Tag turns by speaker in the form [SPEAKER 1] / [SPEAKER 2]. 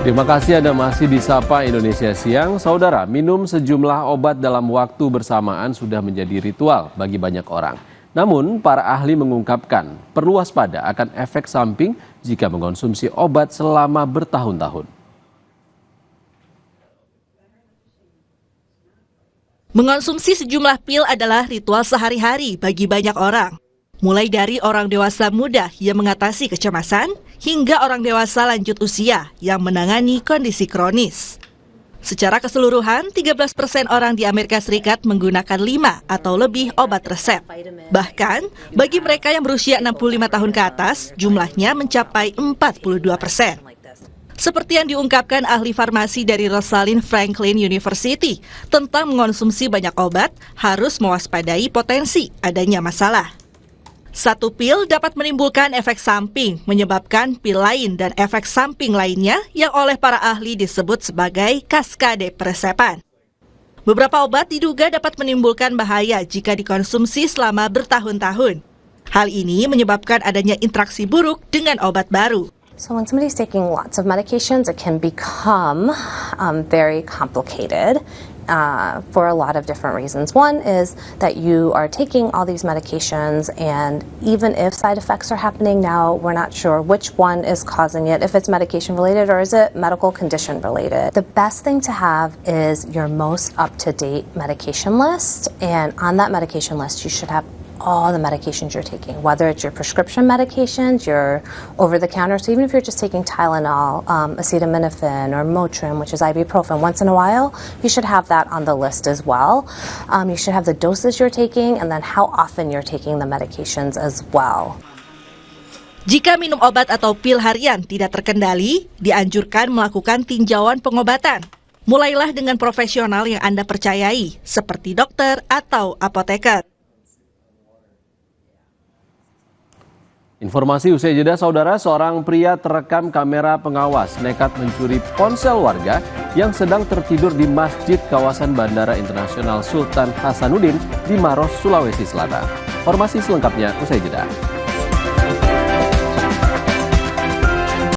[SPEAKER 1] Terima kasih Anda masih di Sapa Indonesia Siang. Saudara, minum sejumlah obat dalam waktu bersamaan sudah menjadi ritual bagi banyak orang. Namun, para ahli mengungkapkan perlu waspada akan efek samping jika mengonsumsi obat selama bertahun-tahun.
[SPEAKER 2] Mengonsumsi sejumlah pil adalah ritual sehari-hari bagi banyak orang. Mulai dari orang dewasa muda yang mengatasi kecemasan, hingga orang dewasa lanjut usia yang menangani kondisi kronis. Secara keseluruhan, 13% orang di Amerika Serikat menggunakan 5 atau lebih obat resep. Bahkan, bagi mereka yang berusia 65 tahun ke atas, jumlahnya mencapai 42%. Seperti yang diungkapkan ahli farmasi dari Rosalind Franklin University, tentang mengonsumsi banyak obat harus mewaspadai potensi adanya masalah. Satu pil dapat menimbulkan efek samping, menyebabkan pil lain dan efek samping lainnya yang oleh para ahli disebut sebagai kaskade peresepan. Beberapa obat diduga dapat menimbulkan bahaya jika dikonsumsi selama bertahun-tahun. Hal ini menyebabkan adanya interaksi buruk dengan obat baru.
[SPEAKER 3] So when somebody's taking lots of medications, it can become very complicated for a lot of different reasons. One is that you are taking all these medications, and even if side effects are happening now, we're not sure which one is causing it, if it's medication related or is it medical condition related. The best thing to have is your most up-to-date medication list, and on that medication list you should have all the medications you're taking, whether it's your prescription medications, your over-the-counter, so even if you're just taking Tylenol, acetaminophen, or Motrin, which is ibuprofen, once in a while, you should have that on the list as well. You should have the doses you're taking and then how often you're taking the medications as well.
[SPEAKER 2] Jika minum obat atau pil harian tidak terkendali, dianjurkan melakukan tinjauan pengobatan. Mulailah dengan profesional yang Anda percayai, seperti dokter atau apoteker.
[SPEAKER 1] Informasi usai jeda, saudara, seorang pria terekam kamera pengawas nekat mencuri ponsel warga yang sedang tertidur di masjid kawasan Bandara Internasional Sultan Hasanuddin di Maros, Sulawesi Selatan. Informasi selengkapnya usai jeda.